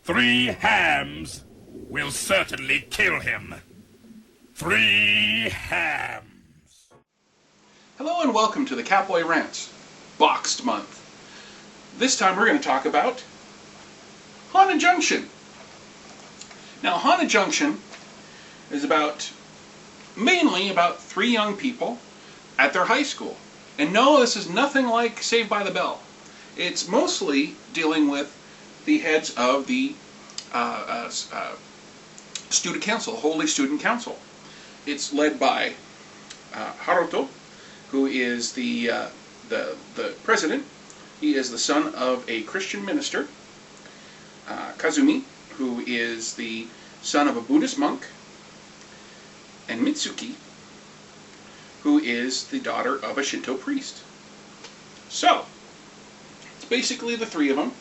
3 hams will certainly kill him. 3 hams. Hello and welcome to the Catboy Rants, Boxed Month. This time we're going to talk about Haunted Junction. Now, Haunted Junction is mainly about 3 young people at their high school. And no, this is nothing like Saved by the Bell. It's mostly dealing with the heads of the student council, Holy Student Council. It's led by Haruto, who is the president. He is the son of a Christian minister. Kazumi, who is the son of a Buddhist monk. And Mitsuki, who is the daughter of a Shinto priest. So, it's basically the 3 of them,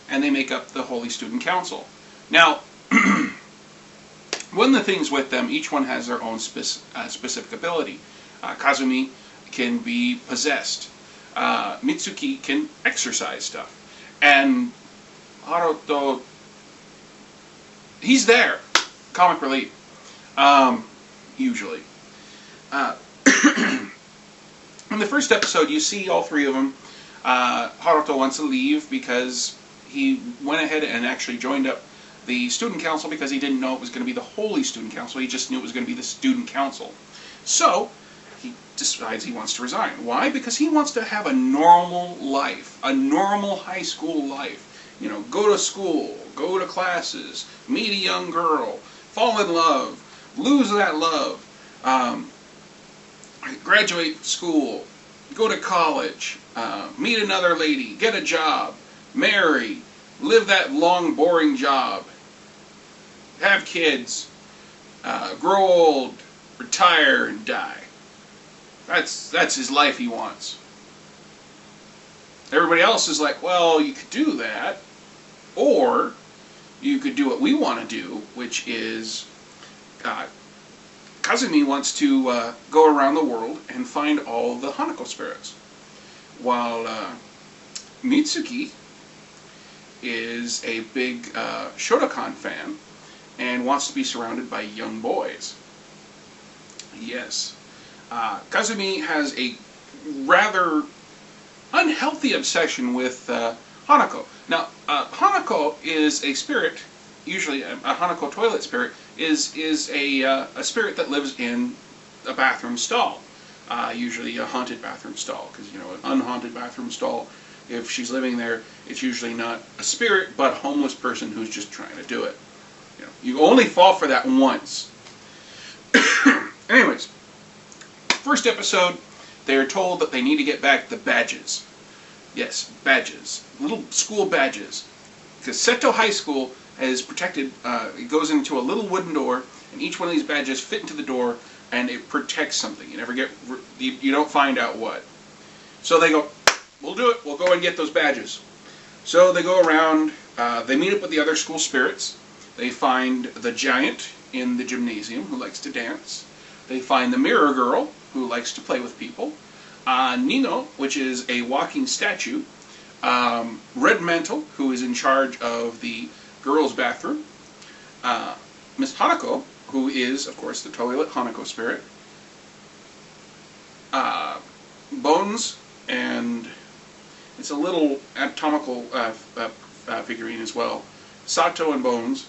and they make up the Holy Student Council. Now, one of the things with them, each one has their own specific ability. Kazumi can be possessed. Mitsuki can exorcise stuff. And Haruto, he's there. Comic relief. Usually. In the first episode, you see all 3 of them. Haruto wants to leave because he went ahead and actually joined up the student council because he didn't know it was going to be the Holy Student Council. He just knew it was going to be the student council. So, he decides he wants to resign. Why? Because he wants to have a normal life, a normal high school life. You know, go to school, go to classes, meet a young girl, fall in love, lose that love, graduate school, go to college, meet another lady, get a job, marry, live that long, boring job, have kids, grow old, retire, and die. That's his life he wants. Everybody else is like, well, you could do that, or you could do what we want to do, which is Kazumi wants to go around the world and find all the Hanako spirits, while Mitsuki is a big Shotokan fan and wants to be surrounded by young boys. Yes. Kazumi has a rather unhealthy obsession with Hanako. Now, Hanako is a spirit, usually a Hanako toilet spirit, is a spirit that lives in a bathroom stall. Usually a haunted bathroom stall, because, you know, an unhaunted bathroom stall, if she's living there, it's usually not a spirit, but a homeless person who's just trying to do it. You know, you only fall for that once. Anyways, first episode, they're told that they need to get back the badges. Yes, badges. Little school badges. Because Seto High School is protected, it goes into a little wooden door, and each one of these badges fit into the door, and it protects something. You never get, you don't find out what. So they go, we'll do it, we'll go and get those badges. So they go around, they meet up with the other school spirits. They find the giant in the gymnasium who likes to dance. They find the mirror girl who likes to play with people. Nino, which is a walking statue. Red Mantle, who is in charge of the girls' bathroom. Miss Hanako, who is, of course, the toilet Hanako spirit. Bones, and it's a little anatomical figurine as well. Sato and Bones.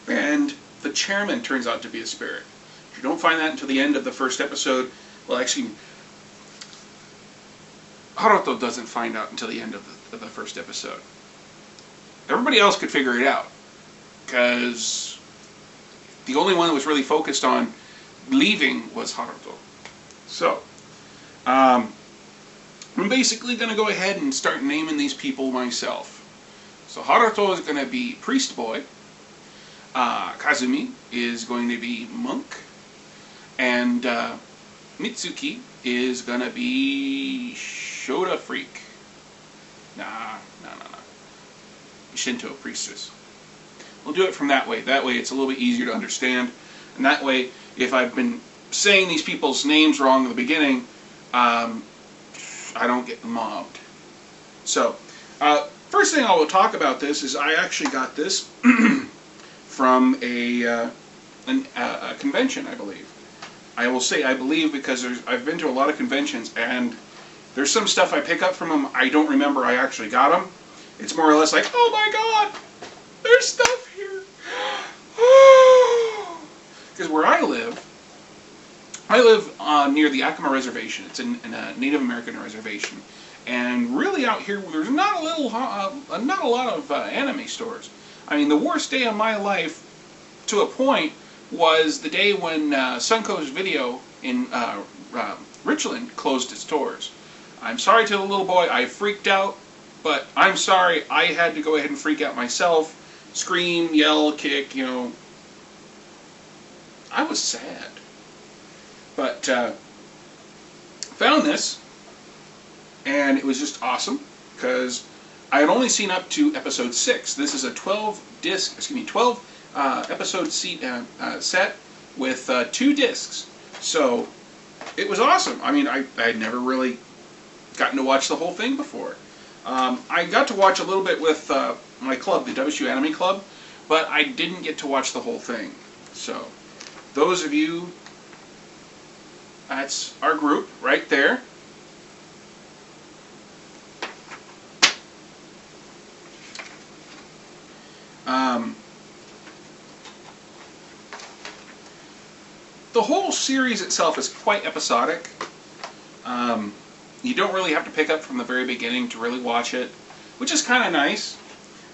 And the chairman turns out to be a spirit. You don't find that until the end of the first episode. Well, actually, Haruto doesn't find out until the end of the first episode. Everybody else could figure it out, because the only one that was really focused on leaving was Haruto. So, I'm basically going to go ahead and start naming these people myself. So Haruto is going to be Priest Boy. Kazumi is going to be Monk. And Mitsuki is going to be Shota Freak. Nah. Shinto Priestess. We'll do it from that way. That way it's a little bit easier to understand. And that way, if I've been saying these people's names wrong in the beginning, I don't get mobbed. So, First thing I will talk about this is I actually got this from a convention, I believe. I will say I believe because I've been to a lot of conventions, and there's some stuff I pick up from them I don't remember I actually got them. It's more or less like, oh my god, there's stuff here. Because where I live near the Yakima Reservation. It's in a Native American reservation, and really out here there's not a lot of anime stores. I mean, the worst day of my life, to a point, was the day when Suncoast Video in Richland closed its doors. I'm sorry to the little boy, I freaked out, but I'm sorry, I had to go ahead and freak out myself, scream, yell, kick, you know. I was sad. But found this, and it was just awesome, because I had only seen up to episode 6. This is a 12 episode set with 2 discs. So it was awesome. I mean, I had never really gotten to watch the whole thing before. I got to watch a little bit with my club, the WSU Anime Club, but I didn't get to watch the whole thing. So those of you, that's our group right there. The whole series itself is quite episodic. You don't really have to pick up from the very beginning to really watch it, which is kind of nice.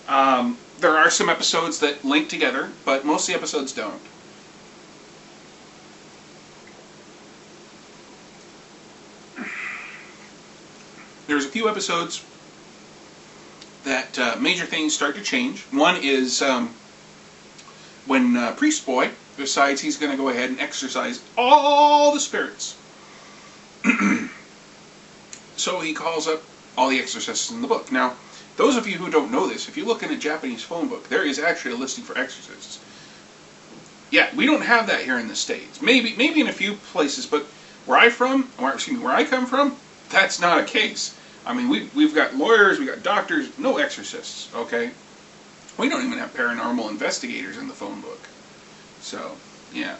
There are some episodes that link together, but most of the episodes don't. There's a few episodes that major things start to change. One is when Priest Boy decides he's going to go ahead and exorcise all the spirits. So he calls up all the exorcists in the book. Now, those of you who don't know this, if you look in a Japanese phone book, there is actually a listing for exorcists. Yeah, we don't have that here in the States. Maybe in a few places, but where I come from, that's not a case. I mean, we've got lawyers, we've got doctors, no exorcists, okay? We don't even have paranormal investigators in the phone book. So, yeah.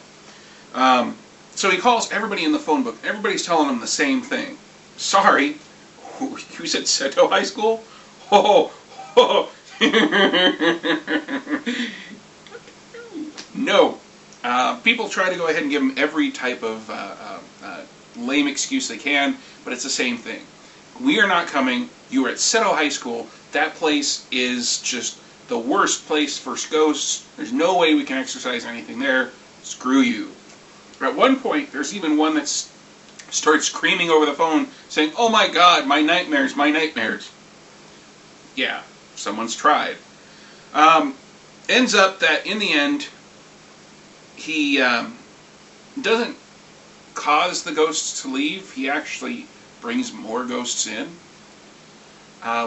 So he calls everybody in the phone book. Everybody's telling him the same thing. Sorry, you said Seto High School? Oh, oh. No. People try to go ahead and give him every type of lame excuse they can, but it's the same thing. We are not coming. You are at Seto High School. That place is just the worst place for ghosts. There's no way we can exercise anything there. Screw you. At one point, there's even one that starts screaming over the phone, saying, "Oh my God, my nightmares, my nightmares." Yeah, someone's tried. Ends up that in the end, he doesn't cause the ghosts to leave. He actually brings more ghosts in,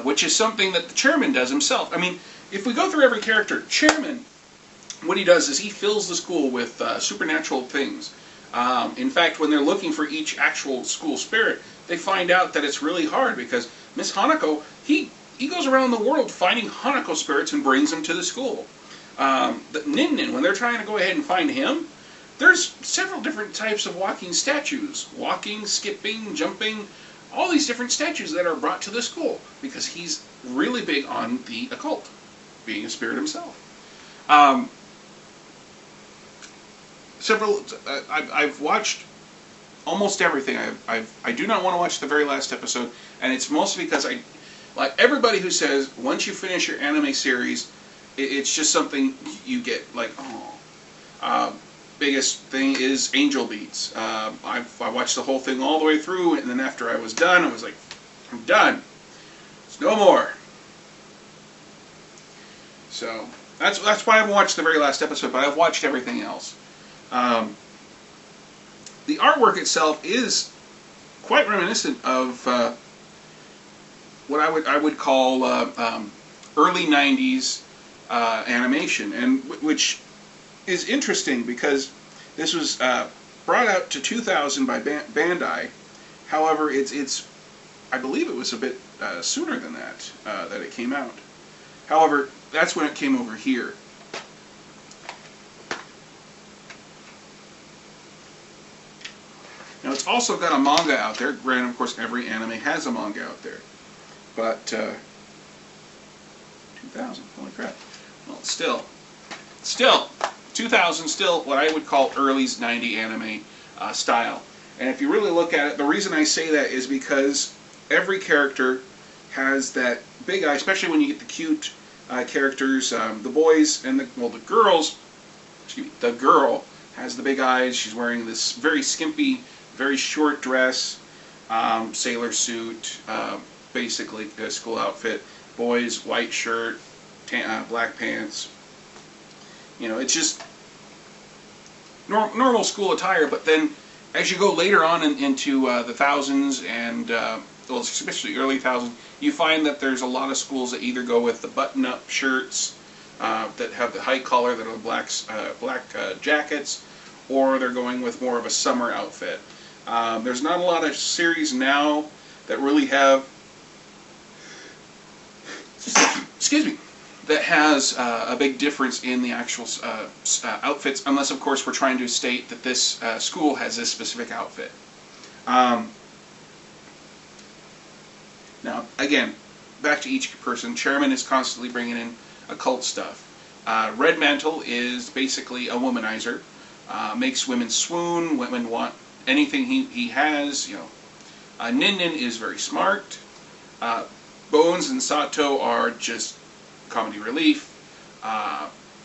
which is something that the chairman does himself. I mean, if we go through every character, chairman, what he does is he fills the school with supernatural things. In fact, when they're looking for each actual school spirit, they find out that it's really hard because Miss Hanako, he goes around the world finding Hanako spirits and brings them to the school. The Nin, when they're trying to go ahead and find him, there's several different types of walking statues. Walking, skipping, jumping, all these different statues that are brought to the school because he's really big on the occult, being a spirit himself. I've watched almost everything. I do not want to watch the very last episode, and it's mostly because like everybody who says once you finish your anime series, it's just something you get like, oh. Biggest thing is Angel Beats. I watched the whole thing all the way through, and then after I was done, I was like, I'm done. There's no more. So that's why I haven't watched the very last episode, but I've watched everything else. The artwork itself is quite reminiscent of what I would call early '90s animation, and which is interesting because this was brought out to 2000 by Bandai. However, I believe it was a bit sooner than that that it came out. However, that's when it came over here. Now it's also got a manga out there. Granted, of course, every anime has a manga out there. But 2000, holy crap. Well, still, 2000, still what I would call early 90s anime style. And if you really look at it, the reason I say that is because every character has that big eye, especially when you get the cute characters. The boys and the girls, excuse me, the girl has the big eyes. She's wearing this very skimpy, very short dress, sailor suit, basically a school outfit. Boys, white shirt, black pants. You know, it's just normal school attire. But then, as you go later on into the thousands and well, especially early thousands, you find that there's a lot of schools that either go with the button-up shirts that have the high collar, that are black jackets, or they're going with more of a summer outfit. There's not a lot of series now that really have, excuse me, that has a big difference in the actual outfits, unless of course we're trying to state that this school has this specific outfit. Now, again, back to each person. Chairman is constantly bringing in occult stuff. Red Mantle is basically a womanizer. Makes women swoon, women want anything he has, you know. Nin Nin is very smart. Bones and Sato are just comedy relief.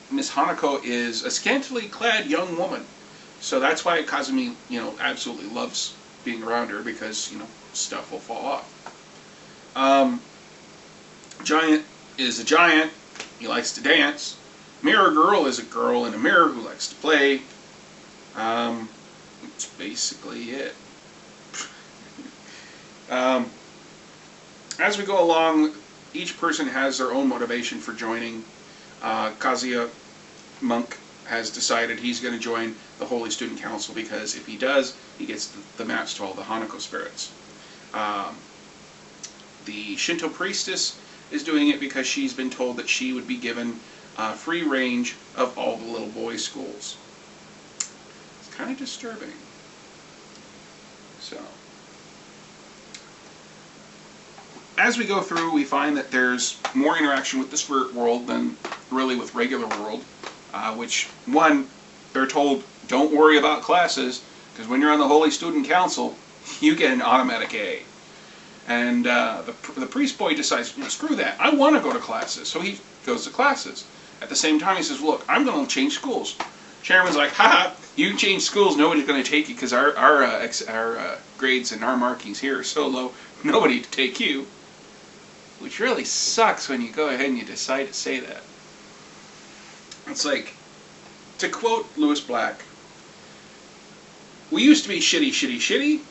Miss Hanako is a scantily clad young woman. So that's why Kazumi, you know, absolutely loves being around her, because, you know, stuff will fall off. Giant is a giant. He likes to dance. Mirror Girl is a girl in a mirror who likes to play. That's basically it. As we go along, each person has their own motivation for joining. Kazuya Monk has decided he's going to join the Holy Student Council because if he does, he gets the match to all the Hanako spirits. The Shinto priestess is doing it because she's been told that she would be given free range of all the little boys' schools. It's kind of disturbing. So, as we go through, we find that there's more interaction with the spirit world than really with regular world. Which, one, they're told, don't worry about classes, because when you're on the Holy Student Council, you get an automatic A. And the priest boy decides, you know, screw that, I want to go to classes. So he goes to classes. At the same time, he says, look, I'm going to change schools. Chairman's like, haha, you can change schools, nobody's going to take you, because our grades and our markings here are so low, nobody to take you. Which really sucks when you go ahead and you decide to say that. It's like, to quote Lewis Black, we used to be shitty, shitty, shitty,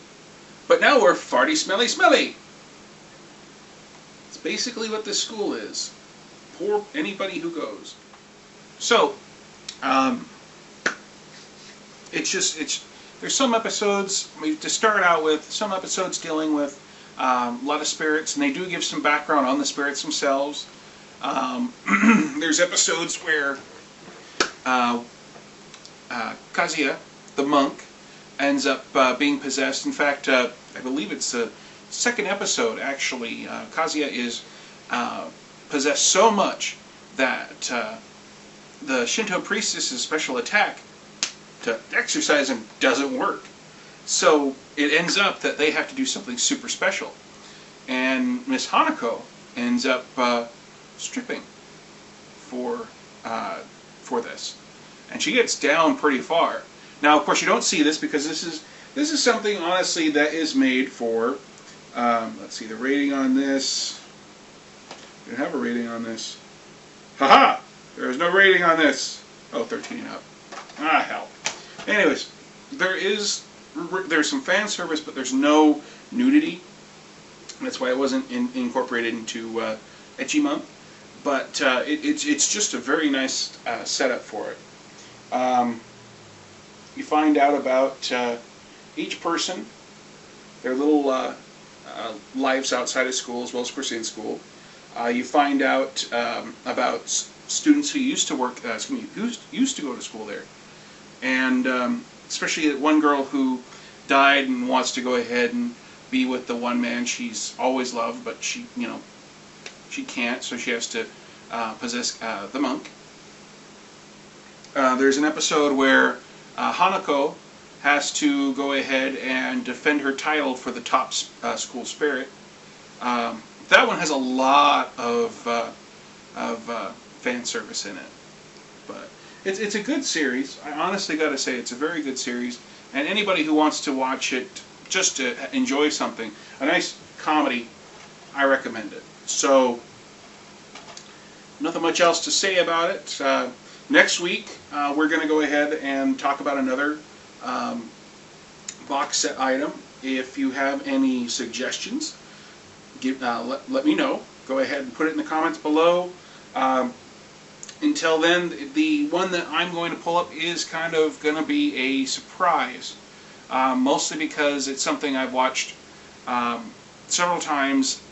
but now we're farty, smelly, smelly. It's basically what this school is. Poor anybody who goes. So, there's some episodes, to start out with, some episodes dealing with a lot of spirits, and they do give some background on the spirits themselves. There's episodes where Kazuya, the monk, ends up being possessed. In fact, I believe it's the second episode, actually. Kazuya is possessed so much that the Shinto priestess's special attack to exorcise him doesn't work. So it ends up that they have to do something super special. And Miss Hanako ends up stripping for this. And she gets down pretty far. Now, of course, you don't see this because this is something, honestly, that is made for, let's see, the rating on this. We don't have a rating on this. Haha! There is no rating on this. Oh, 13 and up. Ah, hell. Anyways, there's some fan service, but there's no nudity. That's why it wasn't incorporated into Ecchi Month. But it's just a very nice setup for it. You find out about each person, their little lives outside of school as well as, of course, in school. You find out about students who used to work, who used to go to school there, and especially one girl who died and wants to go ahead and be with the one man she's always loved, but she can't, so she has to possess the monk. There's an episode where Hanako has to go ahead and defend her title for the top school spirit. That one has a lot of fan service in it, but it's a good series. I honestly got to say it's a very good series, and anybody who wants to watch it just to enjoy something, a nice comedy, I recommend it. So, nothing much else to say about it. Next week, we're going to go ahead and talk about another box set item. If you have any suggestions, let me know. Go ahead and put it in the comments below. Until then, the one that I'm going to pull up is kind of going to be a surprise. Mostly because it's something I've watched several times.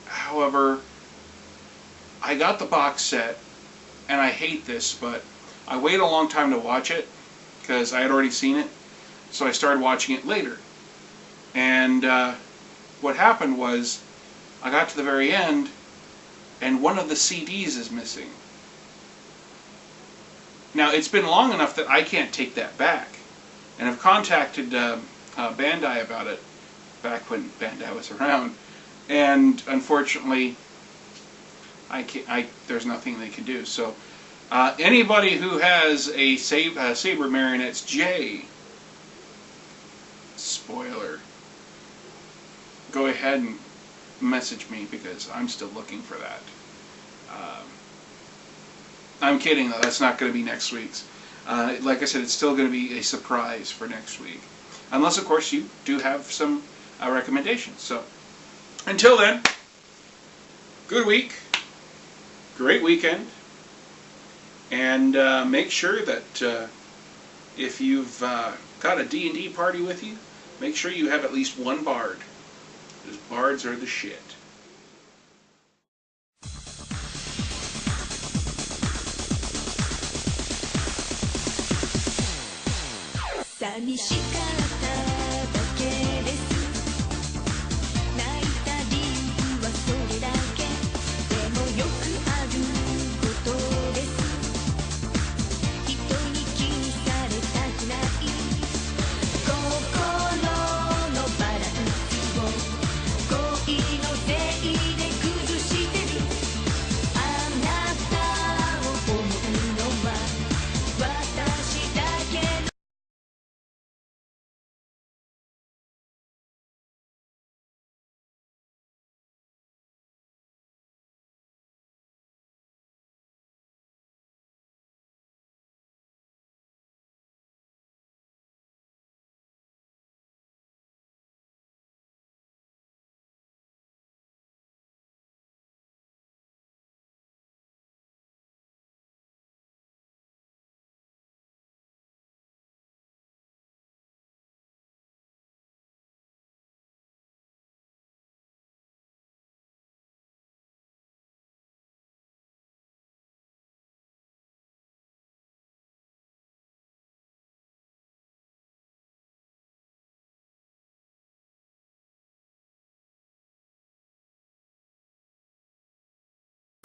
However, I got the box set, and I hate this, but I waited a long time to watch it because I had already seen it, so I started watching it later. And what happened was, I got to the very end, and one of the CDs is missing. Now, it's been long enough that I can't take that back, and I've contacted Bandai about it back when Bandai was around, and unfortunately, there's nothing they can do. So, anybody who has a Saber Marionettes J, spoiler, go ahead and message me because I'm still looking for that. I'm kidding though, that's not going to be next week's. Like I said, it's still going to be a surprise for next week. Unless, of course, you do have some recommendations. So, until then, good week, great weekend, and make sure that if you've got a D&D party with you, make sure you have at least one bard, because bards are the shit.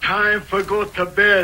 Time for go to bed.